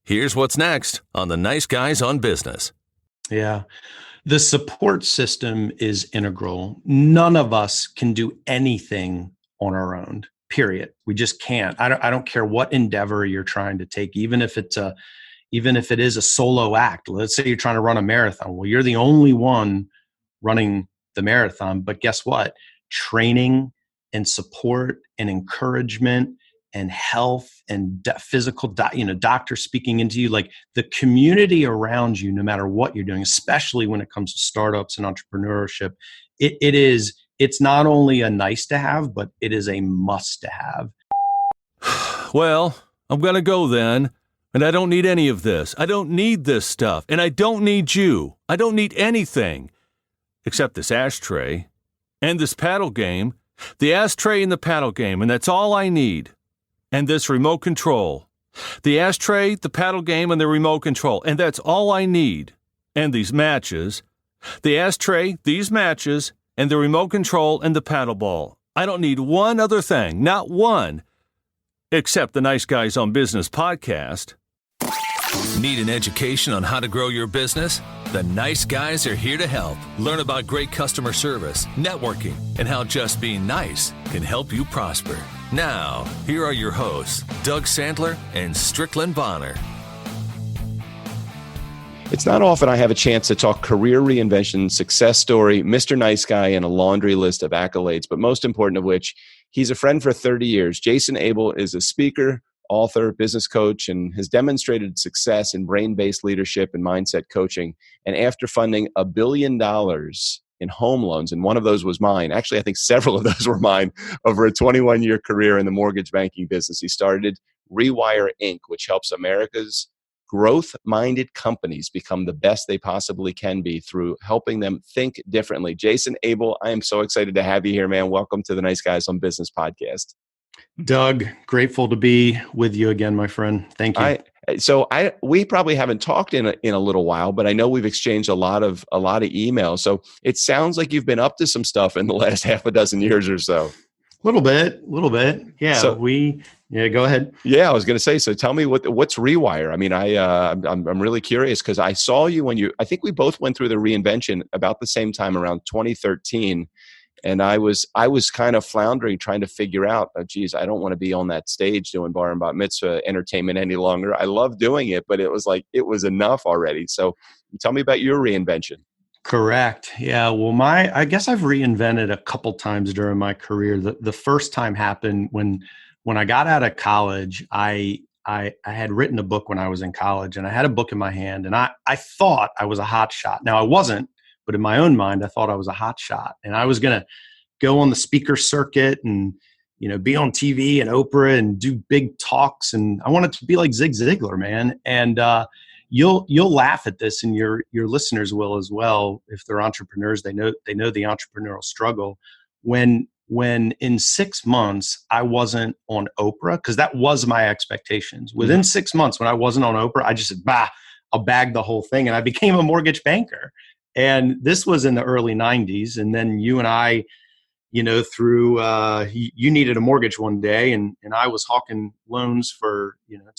Here's what's next on the Nice Guys on Business. Yeah. The support system is integral. None of us can do anything on our own, period. We just can't. I don't care what endeavor you're trying to take, even if it is a solo act. Let's say you're trying to run a marathon. Well, you're the only one running the marathon, but guess what? Training and support and encouragement and health and physical, doctors speaking into you, like the community around you, no matter what you're doing, especially when it comes to startups and entrepreneurship, it's not only a nice to have, but it is a must to have. Well, I'm going to go then. And I don't need any of this. I don't need this stuff. And I don't need you. I don't need anything except this ashtray and this paddle game, the ashtray and the paddle game. And that's all I need. And this remote control, the ashtray, the paddle game, and the remote control. And that's all I need. And these matches, the ashtray, these matches, and the remote control and the paddle ball. I don't need one other thing, not one, except the Nice Guys on Business podcast. Need an education on how to grow your business? The Nice Guys are here to help. Learn about great customer service, networking, and how just being nice can help you prosper. Now, here are your hosts, Doug Sandler and Strickland Bonner. It's not often I have a chance to talk career reinvention, success story, Mr. Nice Guy, and a laundry list of accolades, but most important of which, he's a friend for 30 years. Jason Abell is a speaker, author, business coach, and has demonstrated success in brain-based leadership and mindset coaching. And after funding $1 billion in home loans, and one of those was mine, actually I think several of those were mine, over a 21-year career in the mortgage banking business, he started Rewire Inc., which helps America's growth-minded companies become the best they possibly can be through helping them think differently. Jason Abell, I am so excited to have you here, man. Welcome to the Nice Guys on Business podcast. Doug, grateful to be with you again, my friend. Thank you. We probably haven't talked in a little while, but I know we've exchanged a lot of emails. So it sounds like you've been up to some stuff in the last half a dozen years or so. A little bit. Yeah. Go ahead. Yeah, I was going to say, so tell me what's Rewire? I mean, I'm really curious because I saw you I think we both went through the reinvention about the same time around 2013. And I was kind of floundering, trying to figure out, I don't want to be on that stage doing bar and bat mitzvah entertainment any longer. I love doing it, but it was like, it was enough already. So tell me about your reinvention. Correct. Yeah. Well, I guess I've reinvented a couple times during my career. The first time happened when I got out of college. I had written a book when I was in college, and I had a book in my hand, and I thought I was a hot shot. Now I wasn't. But in my own mind, I thought I was a hot shot, and I was going to go on the speaker circuit and, be on TV and Oprah and do big talks. And I wanted to be like Zig Ziglar, man. And you'll laugh at this, and your listeners will as well. If they're entrepreneurs, they know the entrepreneurial struggle. When in 6 months I wasn't on Oprah, because that was my expectations. Within 6 months, when I wasn't on Oprah, I just said, I'll bag the whole thing, and I became a mortgage banker. And this was in the early 90s. And then you and I, through, you needed a mortgage one day, and I was hawking loans for,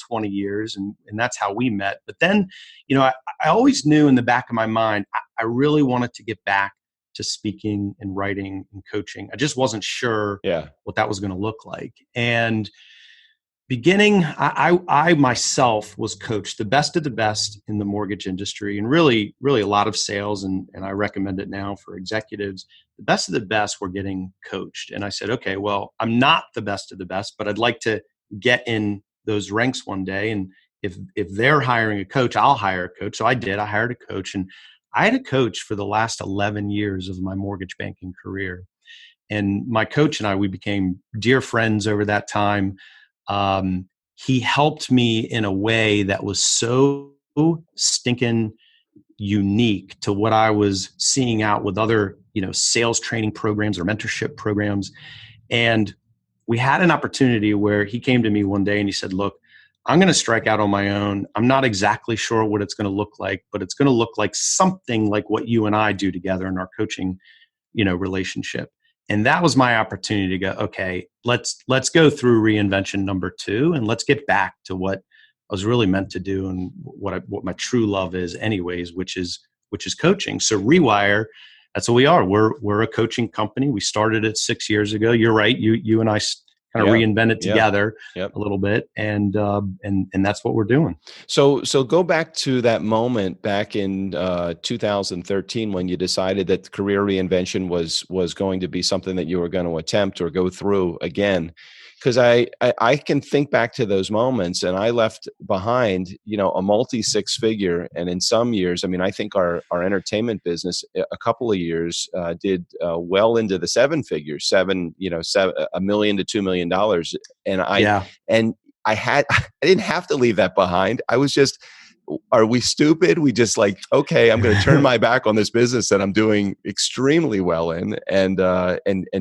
20 years. And that's how we met. But then, I always knew in the back of my mind, I really wanted to get back to speaking and writing and coaching. I just wasn't sure what that was going to look like. And beginning, I myself was coached, the best of the best in the mortgage industry, and really, really a lot of sales, and I recommend it now for executives. The best of the best were getting coached. And I said, okay, well, I'm not the best of the best, but I'd like to get in those ranks one day. And if they're hiring a coach, I'll hire a coach. So I did. I hired a coach, and I had a coach for the last 11 years of my mortgage banking career. And my coach and I, we became dear friends over that time. He helped me in a way that was so stinking unique to what I was seeing out with other, sales training programs or mentorship programs. And we had an opportunity where he came to me one day and he said, look, I'm going to strike out on my own. I'm not exactly sure what it's going to look like, but it's going to look like something like what you and I do together in our coaching, relationship. And that was my opportunity to go, okay, let's go through reinvention number 2, and let's get back to what was really meant to do, and what my true love is anyways, which is coaching. So Rewire, that's what we are. We're a coaching company. We started it 6 years ago. You're right. You and I kind of reinvented together a little bit, and that's what we're doing. So go back to that moment back in 2013 when you decided that career reinvention was going to be something that you were going to attempt or go through again. Because I can think back to those moments, and I left behind, a multi six figure, and in some years, I mean, I think our entertainment business, a couple of years, did well into the seven figures, $1 million to $2 million, and I didn't have to leave that behind. I was just, are we stupid? We just like, okay, I'm going to turn my back on this business that I'm doing extremely well in, and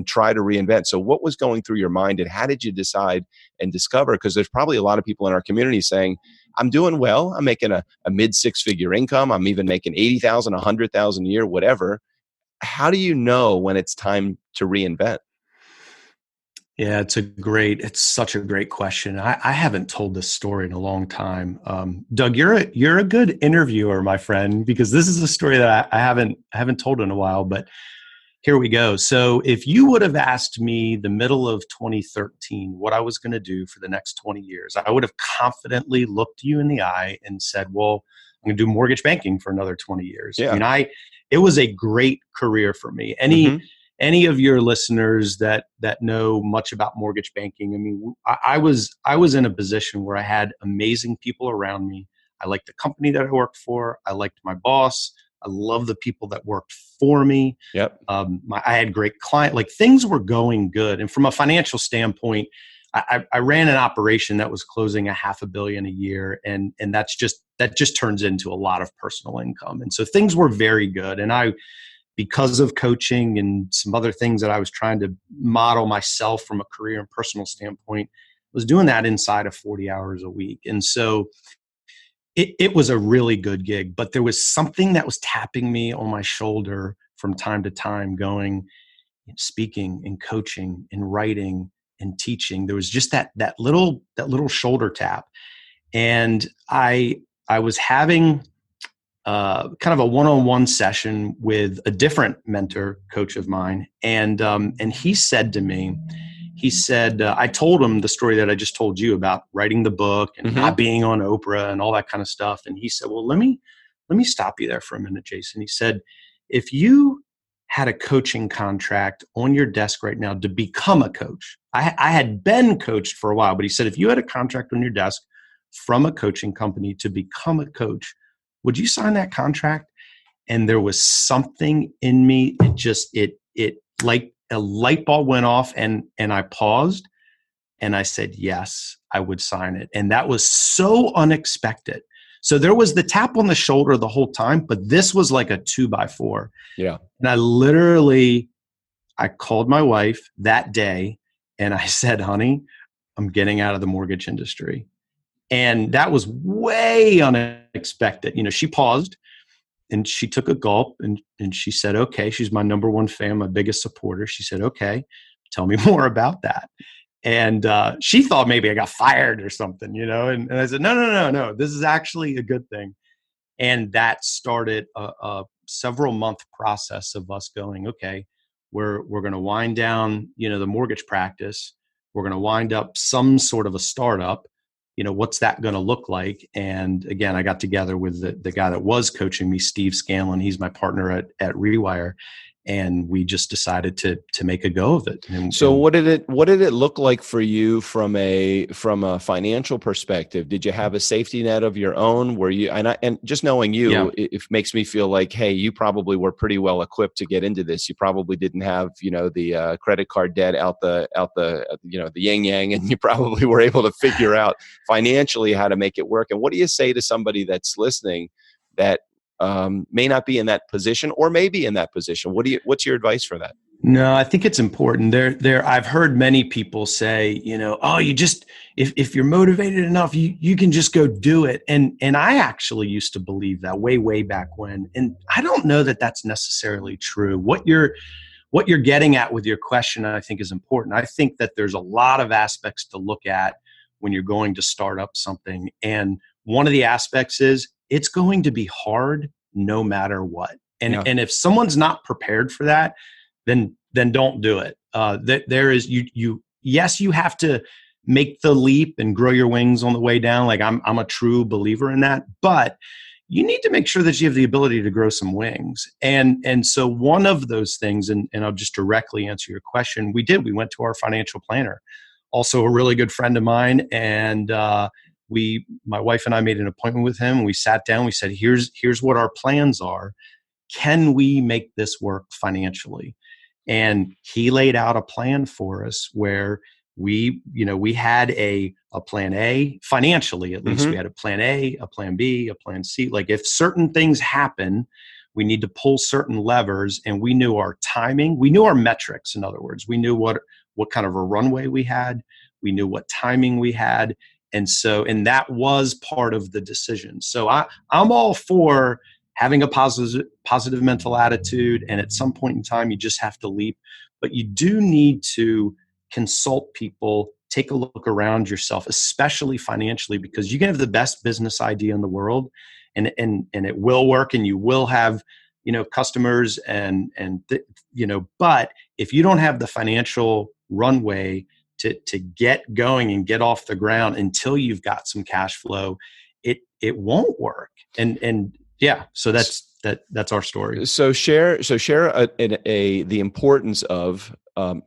try to reinvent. So what was going through your mind, and how did you decide and discover? Because there's probably a lot of people in our community saying, I'm doing well. I'm making a mid six figure income. I'm even making 80,000, 100,000 a year, whatever. How do you know when it's time to reinvent? Yeah, it's such a great question. I haven't told this story in a long time. Doug, you're a good interviewer, my friend, because this is a story that I haven't told in a while, but here we go. So if you would have asked me the middle of 2013 what I was going to do for the next 20 years, I would have confidently looked you in the eye and said, well, I'm going to do mortgage banking for another 20 years. Yeah. I mean, it was a great career for me. Any of your listeners that know much about mortgage banking, I mean, I was in a position where I had amazing people around me. I liked the company that I worked for. I liked my boss. I love the people that worked for me. Yep. I had great client, like things were going good. And from a financial standpoint, I ran an operation that was closing $500 million a year. And that just turns into a lot of personal income. And so things were very good. And because of coaching and some other things that I was trying to model myself from a career and personal standpoint, was doing that inside of 40 hours a week. And so it was a really good gig, but there was something that was tapping me on my shoulder from time to time, going, speaking and coaching and writing and teaching. There was just that little shoulder tap. And I was having kind of a one-on-one session with a different mentor coach of mine. And he said to me, I told him the story that I just told you about writing the book and not being on Oprah and all that kind of stuff. And he said, well, let me stop you there for a minute, Jason. He said, if you had a coaching contract on your desk right now to become a coach, I had been coached for a while, but he said, if you had a contract on your desk from a coaching company to become a coach, would you sign that contract? And there was something in me. It like a light bulb went off, and I paused and I said, yes, I would sign it. And that was so unexpected. So there was the tap on the shoulder the whole time, but this was like a 2x4. Yeah. And I called my wife that day and I said, honey, I'm getting out of the mortgage industry. And that was way unexpected. She paused and she took a gulp and she said, okay, she's my number one fan, my biggest supporter. She said, okay, tell me more about that. And she thought maybe I got fired or something, and I said, no, this is actually a good thing. And that started a several month process of us going, okay, we're going to wind down, the mortgage practice. We're going to wind up some sort of a startup. What's that going to look like? And again, I got together with the guy that was coaching me, Steve Scanlon. He's my partner at Rewire. And we just decided to make a go of it. So what did it look like for you from a financial perspective? Did you have a safety net of your own? Were you, and just knowing you, it makes me feel like, hey, you probably were pretty well equipped to get into this. You probably didn't have, the credit card debt out the the yin yang, and you probably were able to figure out financially how to make it work. And what do you say to somebody that's listening that may not be in that position or may be in that position? What's your advice for that? No, I think it's important. I've heard many people say, oh, you just, if you're motivated enough, you can just go do it. And I actually used to believe that way back when. And I don't know that that's necessarily true. What you're getting at with your question, I think, is important. I think that there's a lot of aspects to look at when you're going to start up something. And one of the aspects is it's going to be hard no matter what. And if someone's not prepared for that, then don't do it. There is yes, you have to make the leap and grow your wings on the way down. Like I'm a true believer in that, but you need to make sure that you have the ability to grow some wings. And so one of those things, and I'll just directly answer your question, we went to our financial planner, also a really good friend of mine. And my wife and I made an appointment with him. We sat down, we said, here's what our plans are. Can we make this work financially? And he laid out a plan for us where we had a plan A financially, at least. We had a plan A, a plan B, a plan C. Like if certain things happen, we need to pull certain levers, and we knew our timing. We knew our metrics. In other words, we knew what kind of a runway we had. We knew what timing we had. And that was part of the decision. So I'm all for having a positive mental attitude. And at some point in time, you just have to leap, but you do need to consult people, take a look around yourself, especially financially, because you can have the best business idea in the world and it will work and you will have, customers but if you don't have the financial runway to get going and get off the ground until you've got some cash flow, it won't work. So that's our story. So share the importance of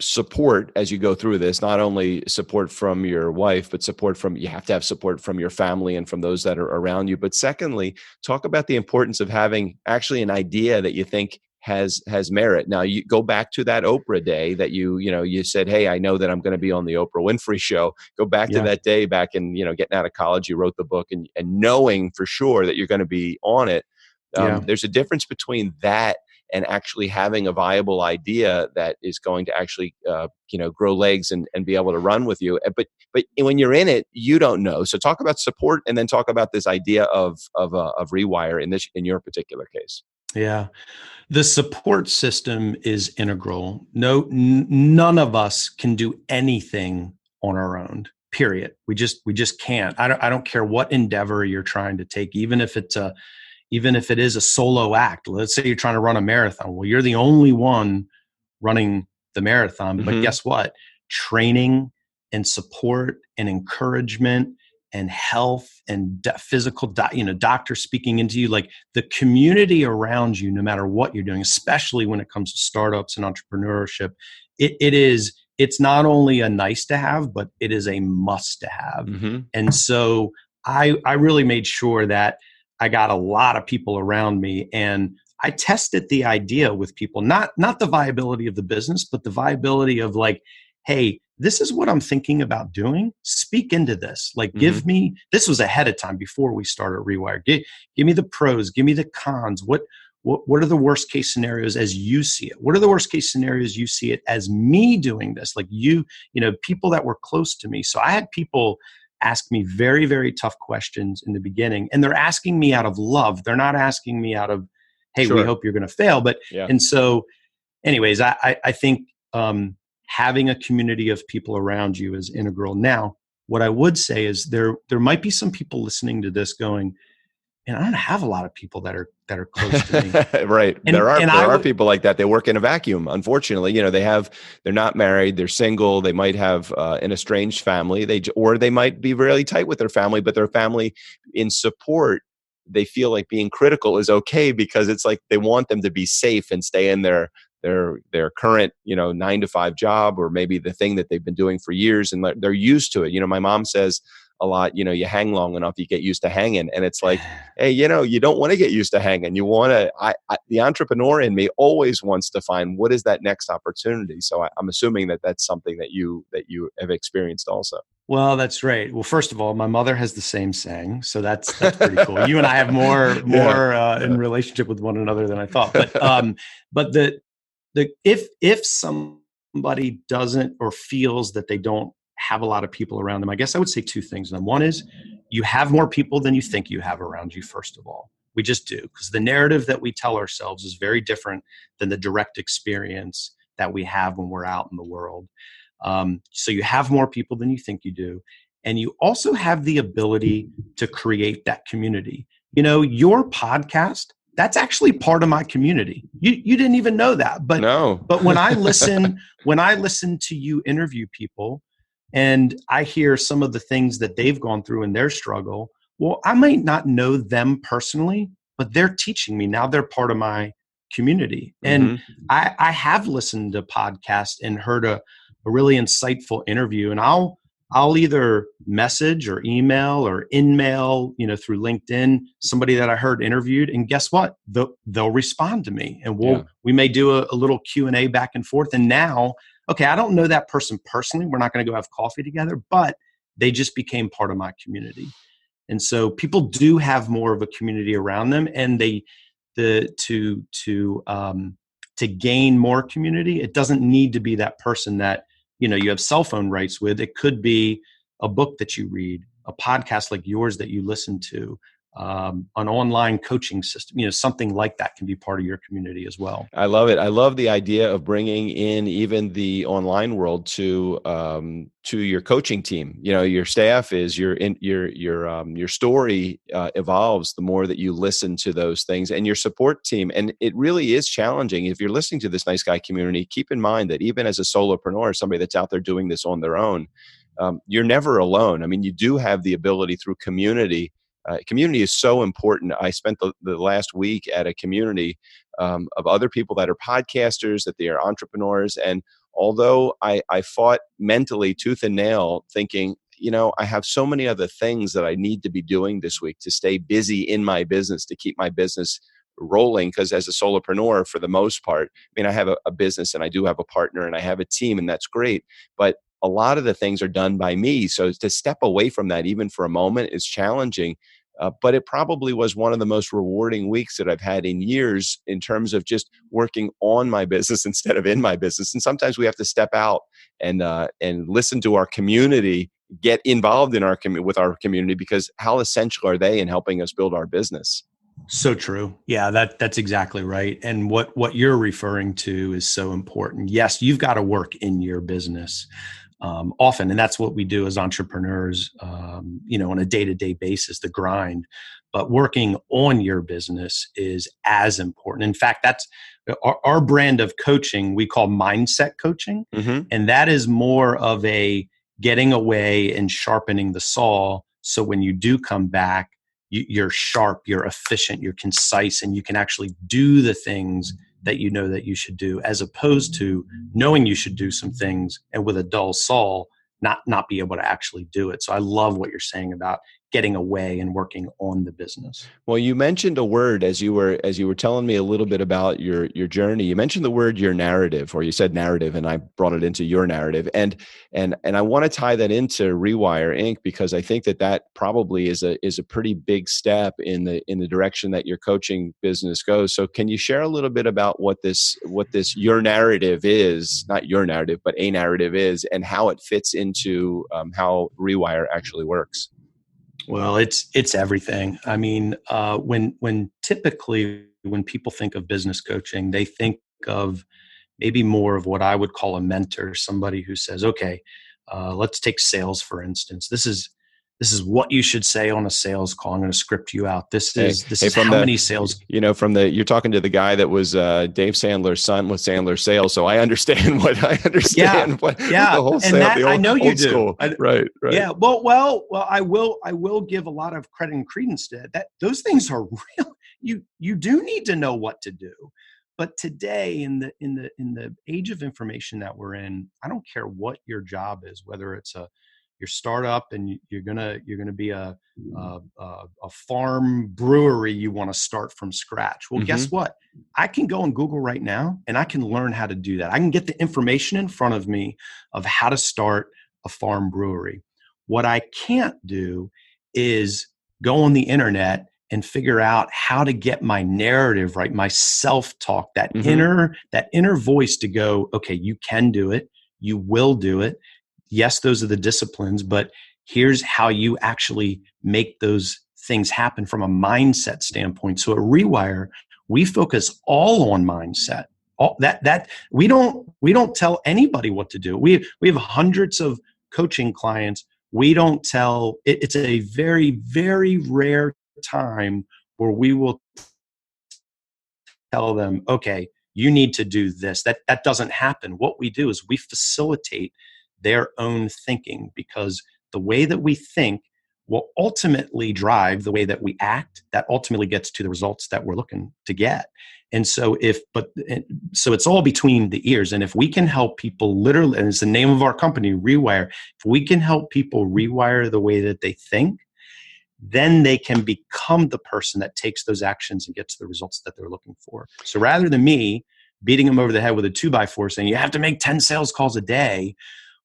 support as you go through this. Not only support from your wife, but you have to have support from your family and from those that are around you. But secondly, talk about the importance of having actually an idea that you think has merit. Now you go back to that Oprah day that you said, hey, I know that I'm going to be on the Oprah Winfrey show. Go back to that day back in, getting out of college, you wrote the book and knowing for sure that you're going to be on it. There's a difference between that and actually having a viable idea that is going to actually, grow legs and be able to run with you. But when you're in it, you don't know. So talk about support, and then talk about this idea of Rewire in your particular case. Yeah, the support system is integral. None of us can do anything on our own. Period. We just can't. I don't care what endeavor you're trying to take, even if it is a solo act. Let's say you're trying to run a marathon. Well, you're the only one running the marathon. But guess what? Training and support and encouragement and health and physical, doctor speaking into you, like the community around you, no matter what you're doing, especially when it comes to startups and entrepreneurship, it's not only a nice to have, but it is a must to have. And so I really made sure that I got a lot of people around me, and I tested the idea with people, not the viability of the business, but the viability of like, hey, this is what I'm thinking about doing. Speak into this. Like, give me, this was ahead of time before we started Rewire. Give me the pros, give me the cons. What are the worst case scenarios as you see it? What are the worst case scenarios you see it as me doing this? Like people that were close to me. So I had people ask me very, very tough questions in the beginning, and they're asking me out of love. They're not asking me out of, hey, we hope you're going to fail. But, and so anyways, I think, having a community of people around you is integral. Now, what I would say is there might be some people listening to this going, and I don't have a lot of people that are close to me. Right. And there are people like that. They work in a vacuum. Unfortunately, they're not married, they're single, they might have an estranged family, or they might be really tight with their family, but their family in support, they feel like being critical is okay because it's like they want them to be safe and stay in their current, 9-to-5 job, or maybe the thing that they've been doing for years, and they're used to it. My mom says a lot, you hang long enough, you get used to hanging. And it's like, hey, you don't want to get used to hanging. You want to, the entrepreneur in me always wants to find what is that next opportunity. So I'm assuming that that's something that you have experienced also. But that's right. Well, first of all, my mother has the same saying, so that's pretty cool. You and I have more in relationship with one another than I thought. But if somebody doesn't or feels that they don't have a lot of people around them, I guess I would say two things. And one is you have more people than you think you have around you, first of all. We just do, because the narrative that we tell ourselves is very different than the direct experience that we have when we're out in the world. So you have more people than you think you do. And you also have the ability to create that community. Your podcast, that's actually part of my community. You didn't even know that. But no. But when I listen to you interview people and I hear some of the things that they've gone through in their struggle, well, I might not know them personally, but they're teaching me. Now they're part of my community. And I have listened to podcasts and heard a really insightful interview, and I'll either message or email or in-mail, through LinkedIn, somebody that I heard interviewed, and guess what? They'll respond to me, and we may do a little Q&A back and forth. And now, okay, I don't know that person personally. We're not going to go have coffee together, but they just became part of my community. And so people do have more of a community around them, and to gain more community, it doesn't need to be that person that you have cell phone rights with. It could be a book that you read, a podcast like yours that you listen to, an online coaching system, something like that can be part of your community as well. I love it. I love the idea of bringing in even the online world to your coaching team. Your staff is your story evolves the more that you listen to those things, and your support team. And it really is challenging. If you're listening to this Nice Guy community, keep in mind that even as a solopreneur, somebody that's out there doing this on their own, you're never alone. I mean, you do have the ability through community. Community is so important. I spent the last week at a community of other people that are podcasters, that they are entrepreneurs. And although I fought mentally tooth and nail thinking, I have so many other things that I need to be doing this week to stay busy in my business, to keep my business rolling. Because as a solopreneur, for the most part, I have a business and I do have a partner and I have a team, and that's great. But a lot of the things are done by me. So to step away from that, even for a moment, is challenging. But it probably was one of the most rewarding weeks that I've had in years in terms of just working on my business instead of in my business. And sometimes we have to step out and listen to our community, get involved in with our community, because how essential are they in helping us build our business? So true. Yeah, that's exactly right. And what you're referring to is so important. Yes, you've got to work in your business often, and that's what we do as entrepreneurs, on a day-to-day basis, the grind. But working on your business is as important. In fact, that's our brand of coaching. We call mindset coaching, and that is more of a getting away and sharpening the saw. So when you do come back, you're sharp, you're efficient, you're concise, and you can actually do the things that you know that you should do, as opposed to knowing you should do some things and with a dull saw, not be able to actually do it. So I love what you're saying about getting away and working on the business. Well, you mentioned a word as you were telling me a little bit about your journey. You mentioned the word your narrative, or you said narrative, and I brought it into your narrative. And I want to tie that into Rewire Inc, because I think that probably is a pretty big step in the direction that your coaching business goes. So can you share a little bit about what this your narrative is, not your narrative, but a narrative is, and how it fits into how Rewire actually works? Well, it's everything. I mean, when typically when people think of business coaching, they think of maybe more of what I would call a mentor, somebody who says, okay, let's take sales, for instance. This is what you should say on a sales call. I'm going to script you out. This is how many sales. You're talking to the guy that was Dave Sandler's son with Sandler Sales. So I understand what the whole sale. The old, I know you do. Right. Yeah. Well, I will give a lot of credit and credence to that. Those things are real. You do need to know what to do. But today, in the age of information that we're in, I don't care what your job is, whether it's your startup and you're gonna be a farm brewery, you want to start from scratch. Well, guess what? I can go on Google right now and I can learn how to do that. I can get the information in front of me of how to start a farm brewery. What I can't do is go on the internet and figure out how to get my narrative right, my self-talk, that inner voice to go, okay, you can do it, you will do it. Yes, those are the disciplines, but here's how you actually make those things happen from a mindset standpoint. So at Rewire, we focus all on mindset. All that we don't tell anybody what to do. We have hundreds of coaching clients we don't tell it's a very, very rare time where we will tell them, okay, you need to do this. That doesn't happen. What we do is we facilitate their own thinking, because the way that we think will ultimately drive the way that we act. That ultimately gets to the results that we're looking to get. And so so it's all between the ears. And if we can help people literally, and it's the name of our company, Rewire, if we can help people rewire the way that they think, then they can become the person that takes those actions and gets the results that they're looking for. So rather than me beating them over the head with a 2x4 saying you have to make 10 sales calls a day,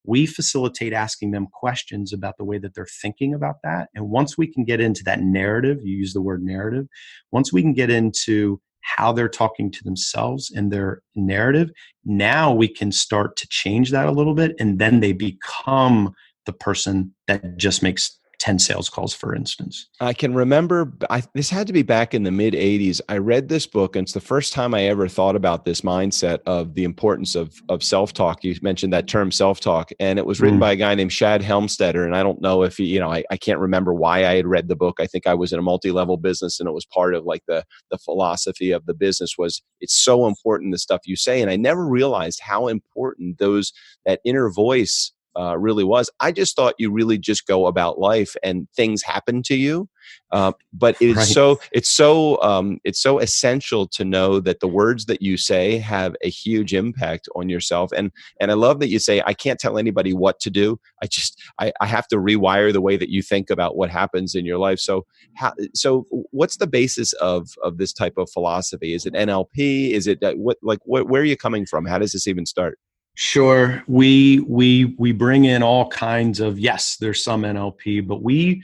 we facilitate asking them questions about the way that they're thinking about that. And once we can get into that narrative, you use the word narrative, once we can get into how they're talking to themselves and their narrative, now we can start to change that a little bit. And then they become the person that just makes 10 sales calls, for instance. I can remember, this had to be back in the mid 80s. I read this book, and it's the first time I ever thought about this mindset of the importance of self-talk. You mentioned that term self-talk, and it was written by a guy named Shad Helmstetter. And I don't know if he, I can't remember why I had read the book. I think I was in a multi-level business, and it was part of like the philosophy of the business was it's so important, the stuff you say. And I never realized how important that inner voice really was. I just thought you really just go about life and things happen to you. But it's Right. it's so essential to know that the words that you say have a huge impact on yourself. And I love that you say, I can't tell anybody what to do. I have to rewire the way that you think about what happens in your life. So what's the basis of this type of philosophy? Is it NLP? Is it where are you coming from? How does this even start? Sure. We bring in all kinds of, yes, there's some NLP, but we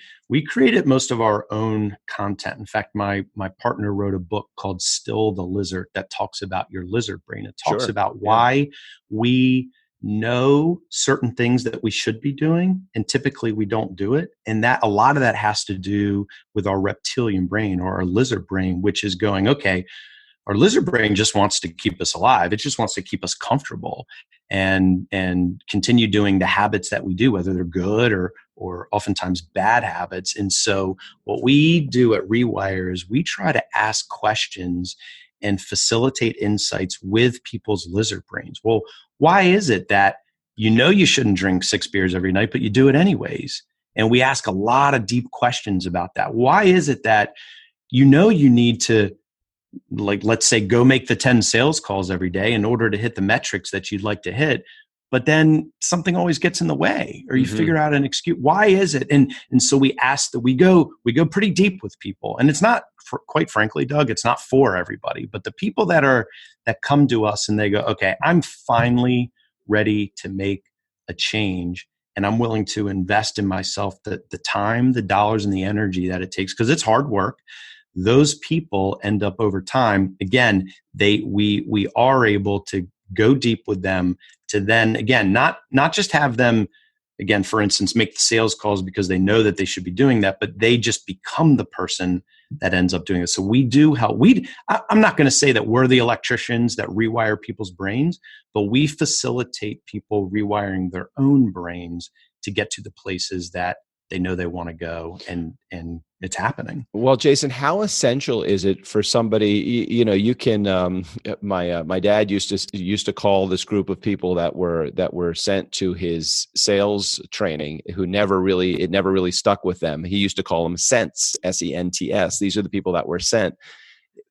created most of our own content. In fact, my partner wrote a book called Still the Lizard that talks about your lizard brain. It talks about why we know certain things that we should be doing, and typically we don't do it. And that a lot of that has to do with our reptilian brain or our lizard brain, which is going, okay, our lizard brain just wants to keep us alive. It just wants to keep us comfortable and continue doing the habits that we do, whether they're good or oftentimes bad habits. And so what we do at Rewire is we try to ask questions and facilitate insights with people's lizard brains. Well, why is it that you shouldn't drink 6 beers every night, but you do it anyways? And we ask a lot of deep questions about that. Why is it that you need to, like, let's say, go make the 10 sales calls every day in order to hit the metrics that you'd like to hit, but then something always gets in the way, or you figure out an excuse? Why is it? And so we ask that we go pretty deep with people. And it's not, quite frankly, Doug, it's not for everybody, but the people that come to us and they go, okay, I'm finally ready to make a change, and I'm willing to invest in myself the time, the dollars, and the energy that it takes, because it's hard work. Those people end up over time, again, we are able to go deep with them to then, again, not just have them, again, for instance, make the sales calls because they know that they should be doing that, but they just become the person that ends up doing it. So we do help. I'm not going to say that we're the electricians that rewire people's brains, but we facilitate people rewiring their own brains to get to the places that they know they want to go, and it's happening. Well, Jason, how essential is it for somebody? You can. My dad used to call this group of people that were sent to his sales training who never really stuck with them. He used to call them Sents, SENTS. These are the people that were sent.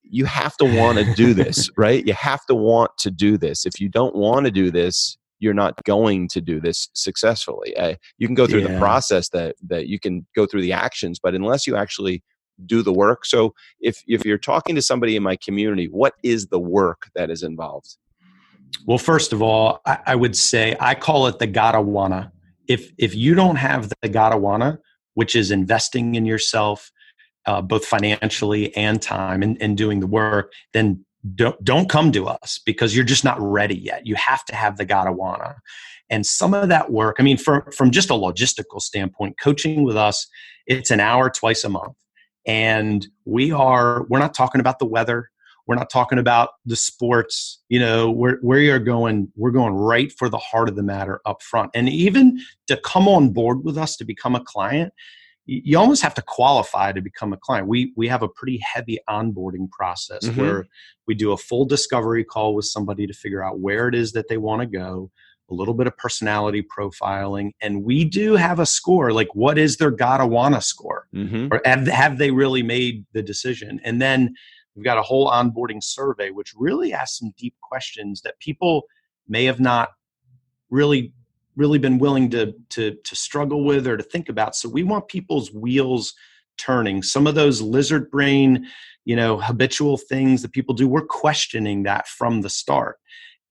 You have to want to do this, right? You have to want to do this. If you don't want to do this, you're not going to do this successfully. You can go through the process that you can go through the actions, but unless you actually do the work. So if you're talking to somebody in my community, what is the work that is involved? Well, first of all, I would say I call it the gotta wanna. If you don't have the gotta wanna, which is investing in yourself, both financially and time, and doing the work, then don't come to us, because you're just not ready yet. You have to have the gotta wanna. And some of that work, I mean, from just a logistical standpoint, coaching with us, it's an hour twice a month. And we're not talking about the weather. We're not talking about the sports. We're going right for the heart of the matter up front. And even to come on board with us to become a client, you almost have to qualify to become a client. We have a pretty heavy onboarding process where we do a full discovery call with somebody to figure out where it is that they want to go, a little bit of personality profiling, and we do have a score, like what is their gotta wanna score? Or have they really made the decision? And then we've got a whole onboarding survey, which really asks some deep questions that people may have not really been willing to struggle with or to think about. So we want people's wheels turning. Some of those lizard brain, habitual things that people do, we're questioning that from the start.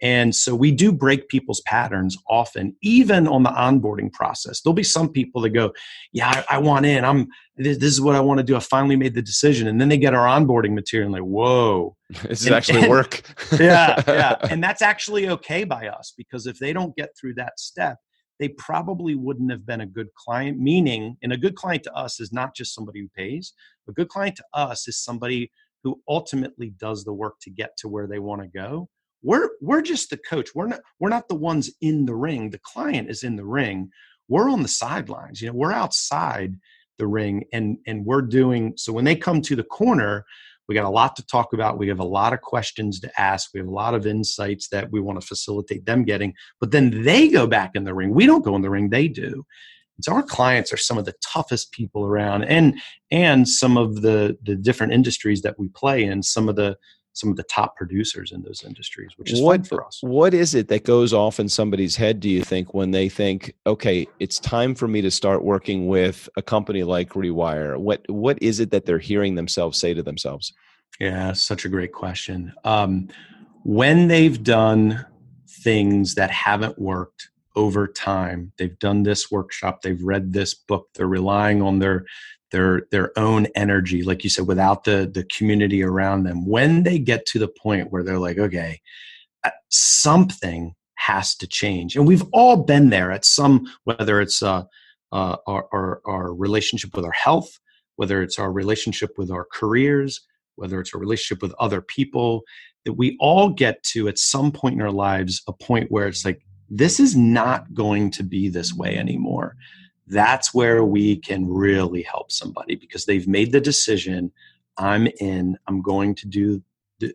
And so we do break people's patterns often, even on the onboarding process. There'll be some people that go, yeah, I want in. This is what I want to do. I finally made the decision. And then they get our onboarding material and like, whoa. This is actually work. Yeah. And that's actually okay by us, because if they don't get through that step, they probably wouldn't have been a good client. Meaning, and a good client to us is not just somebody who pays. A good client to us is somebody who ultimately does the work to get to where they want to go. We're just the coach. We're not the ones in the ring. The client is in the ring. We're on the sidelines. We're outside the ring, and we're doing so. When they come to the corner, we got a lot to talk about. We have a lot of questions to ask. We have a lot of insights that we want to facilitate them getting. But then they go back in the ring. We don't go in the ring. They do. And so our clients are some of the toughest people around, and some of the different industries that we play in. Some of the top producers in those industries, which is fun for us. What is it that goes off in somebody's head, do you think, when they think, okay, it's time for me to start working with a company like Rewire? What is it that they're hearing themselves say to themselves? Yeah, such a great question. When they've done things that haven't worked over time, they've done this workshop, they've read this book, they're relying on their own energy, like you said, without the community around them. When they get to the point where they're like, okay, something has to change. And we've all been there at some, whether it's our relationship with our health, whether it's our relationship with our careers, whether it's a relationship with other people, that we all get to at some point in our lives, a point where it's like, this is not going to be this way anymore. That's where we can really help somebody, because they've made the decision. I'm going to do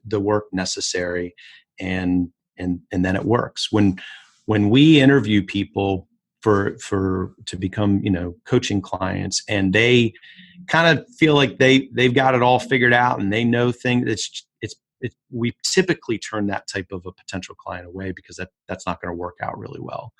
the work necessary, and then it works. When we interview people to become, coaching clients, and they kind of feel like they've got it all figured out and they know things, we typically turn that type of a potential client away, because that's not going to work out really well.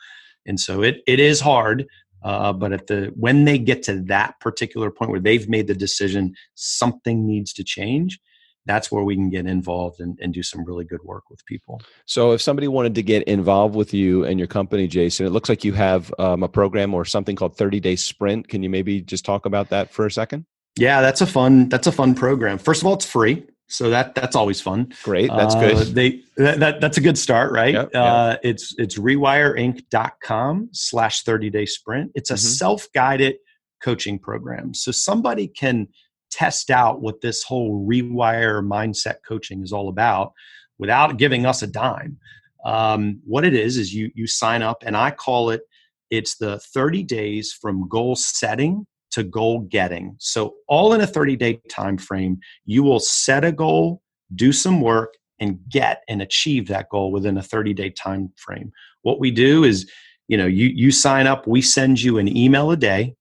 And so it is hard. But when they get to that particular point where they've made the decision, something needs to change, that's where we can get involved and do some really good work with people. So if somebody wanted to get involved with you and your company, Jason, it looks like you have a program or something called 30-Day Sprint. Can you maybe just talk about that for a second? Yeah, that's a fun program. First of all, it's free. So that's always fun. Great. That's good. That's a good start, right? Yep. It's rewireinc.com/30-day sprint. It's a self-guided coaching program. So somebody can test out what this whole rewire mindset coaching is all about without giving us a dime. What it is you sign up, and I call it's the 30 days from goal setting to goal getting. So all in a 30-day time frame, you will set a goal, do some work, and get and achieve that goal within a 30-day time frame. What we do is, you sign up, we send you an email a day.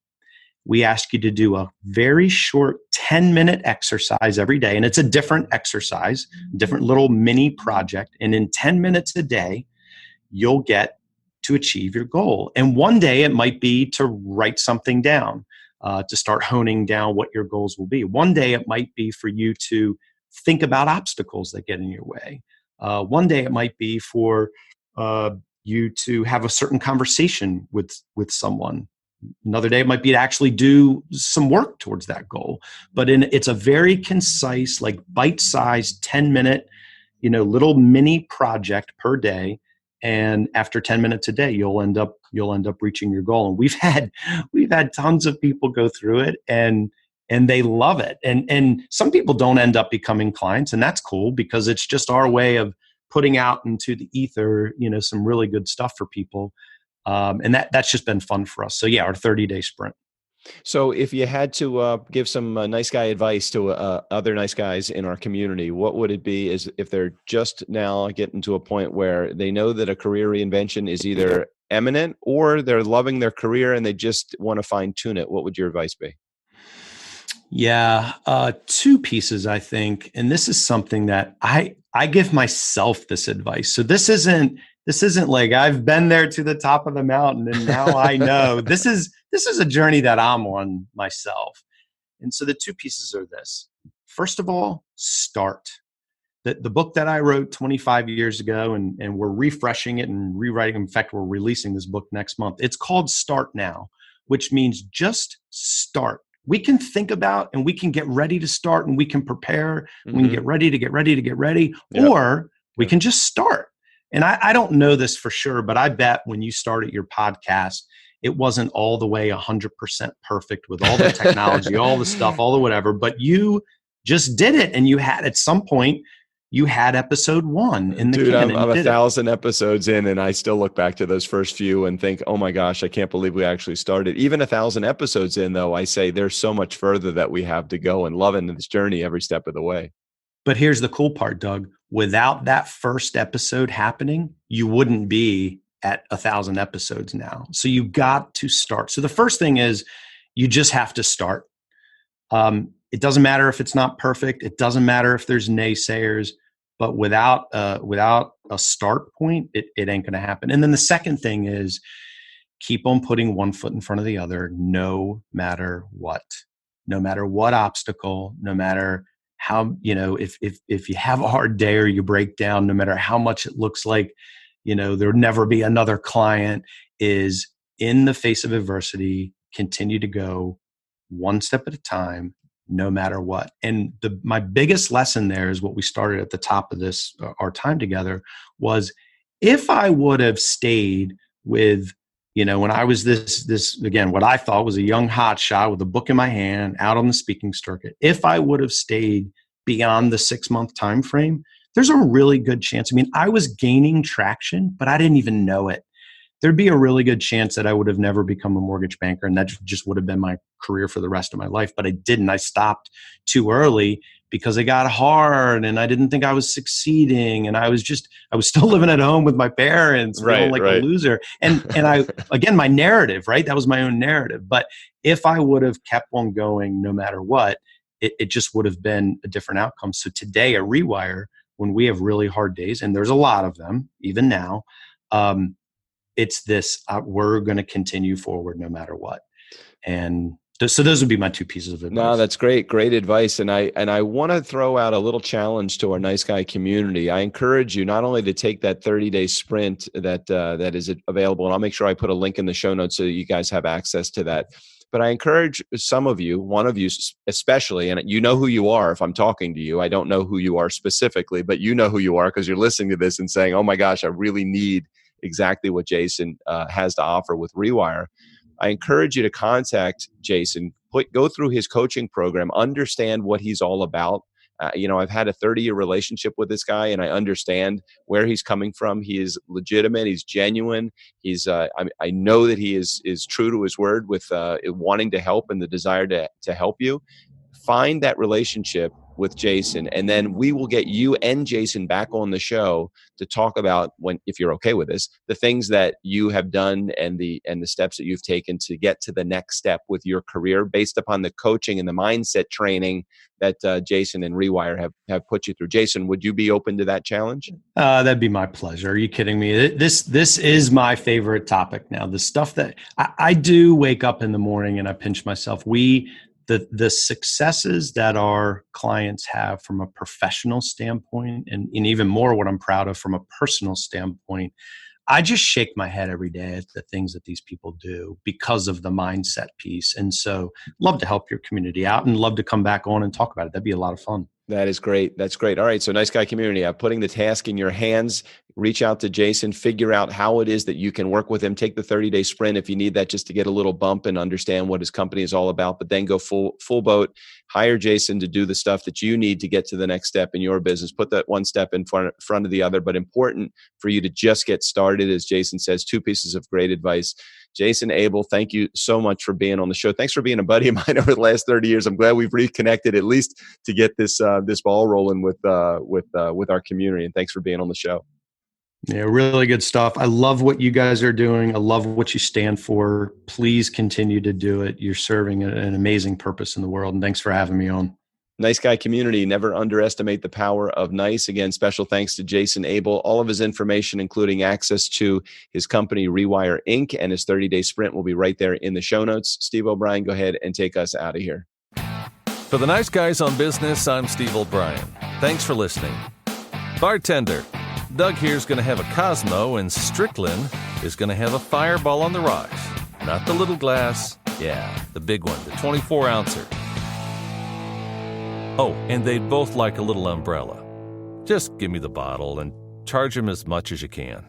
We ask you to do a very short 10-minute exercise every day, and it's a different exercise, different little mini project. And in 10 minutes a day, you'll get to achieve your goal. And one day it might be to write something down. To start honing down what your goals will be. One day it might be for you to think about obstacles that get in your way. One day it might be for you to have a certain conversation with someone. Another day it might be to actually do some work towards that goal. But it's a very concise, like bite-sized 10-minute, little mini project per day. And after 10 minutes a day, you'll end up reaching your goal. And we've had tons of people go through it, and and they love it. And some people don't end up becoming clients, and that's cool because it's just our way of putting out into the ether, some really good stuff for people. And that's just been fun for us. So yeah, our 30-day sprint. So if you had to give some nice guy advice to other nice guys in our community, what would it be? Is if they're just now getting to a point where they know that a career reinvention is either imminent or they're loving their career and they just want to fine tune it, what would your advice be? Yeah, two pieces, I think. And this is something that I give myself this advice. So this isn't like I've been there to the top of the mountain and now I know. This is a journey that I'm on myself. And so the two pieces are this. First of all, start. The book that I wrote 25 years ago, and we're refreshing it and rewriting. In fact, we're releasing this book next month. It's called Start Now, which means just start. We can think about and we can get ready to start and we can prepare. Mm-hmm. We can get ready, yep. Or we can just start. And I don't know this for sure, but I bet when you started your podcast, it wasn't all the way 100% perfect with all the technology, all the stuff, all the whatever, but you just did it. And you had, at some point, you had episode 1 in the Dude, can. I'm 1,000 episodes in and I still look back to those first few and think, oh my gosh, I can't believe we actually started. Even 1,000 episodes in though, I say there's so much further that we have to go and loving this journey every step of the way. But here's the cool part, Doug. Without that first episode happening, you wouldn't be at 1,000 episodes now. So you got to start. So the first thing is you just have to start. It doesn't matter if it's not perfect. It doesn't matter if there's naysayers. But without a start point, it ain't going to happen. And then the second thing is keep on putting one foot in front of the other, no matter what obstacle, no matter how, if you have a hard day or you break down, no matter how much it looks like, there'll never be another client, is in the face of adversity, continue to go one step at a time, no matter what. And my biggest lesson there is what we started at the top of this, our time together, was if I would have stayed with, when I was this again, what I thought was a young hotshot with a book in my hand out on the speaking circuit, if I would have stayed beyond the 6-month time frame, there's a really good chance. I mean, I was gaining traction, but I didn't even know it. There'd be a really good chance that I would have never become a mortgage banker, and that just would have been my career for the rest of my life. But I didn't. I stopped too early because it got hard and I didn't think I was succeeding. And I was still living at home with my parents, feeling like a loser. And I, again, my narrative, right? That was my own narrative. But if I would have kept on going no matter what, it just would have been a different outcome. So today at Rewire, when we have really hard days, and there's a lot of them, even now, it's this, we're going to continue forward no matter what. And so those would be my two pieces of advice. No, that's great. Great advice. And I want to throw out a little challenge to our nice guy community. I encourage you not only to take that 30-day sprint that is available, and I'll make sure I put a link in the show notes so that you guys have access to that. But I encourage some of you, one of you especially, and you know who you are if I'm talking to you. I don't know who you are specifically, but you know who you are because you're listening to this and saying, oh my gosh, I really need exactly what Jason has to offer with Rewire. I encourage you to contact Jason, go through his coaching program, understand what he's all about. I've had a 30-year relationship with this guy, and I understand where he's coming from. He is legitimate. He's genuine. He's. I know that he is true to his word with wanting to help and the desire to help you. Find that relationship with Jason, and then we will get you and Jason back on the show to talk about, if you're okay with this, the things that you have done and the steps that you've taken to get to the next step with your career based upon the coaching and the mindset training that Jason and Rewire have put you through. Jason, would you be open to that challenge? That'd be my pleasure. Are you kidding me? This is my favorite topic now. The stuff that I do wake up in the morning and I pinch myself. The successes that our clients have from a professional standpoint, and even more what I'm proud of from a personal standpoint, I just shake my head every day at the things that these people do because of the mindset piece. And so love to help your community out and love to come back on and talk about it. That'd be a lot of fun. That is great. That's great. All right. So Nice Guy Community, I'm putting the task in your hands. Reach out to Jason, figure out how it is that you can work with him. Take the 30-day sprint if you need that, just to get a little bump and understand what his company is all about, but then go full boat. Hire Jason to do the stuff that you need to get to the next step in your business. Put that one step in front of the other, but important for you to just get started. As Jason says, 2 pieces of great advice. Jason Abell, thank you so much for being on the show. Thanks for being a buddy of mine over the last 30 years. I'm glad we've reconnected, at least to get this ball rolling with our community. And thanks for being on the show. Yeah, really good stuff. I love what you guys are doing. I love what you stand for. Please continue to do it. You're serving an amazing purpose in the world. And thanks for having me on. Nice Guy Community, never underestimate the power of nice. Again, special thanks to Jason Abell. All of his information, including access to his company, Rewire Inc., and his 30-day sprint will be right there in the show notes. Steve O'Brien, go ahead and take us out of here. For the Nice Guys on Business, I'm Steve O'Brien. Thanks for listening. Bartender, Doug here's going to have a Cosmo, and Strickland is going to have a Fireball on the rocks. Not the little glass. Yeah, the big one, the 24-ouncer. Oh, and they'd both like a little umbrella. Just give me the bottle and charge them as much as you can.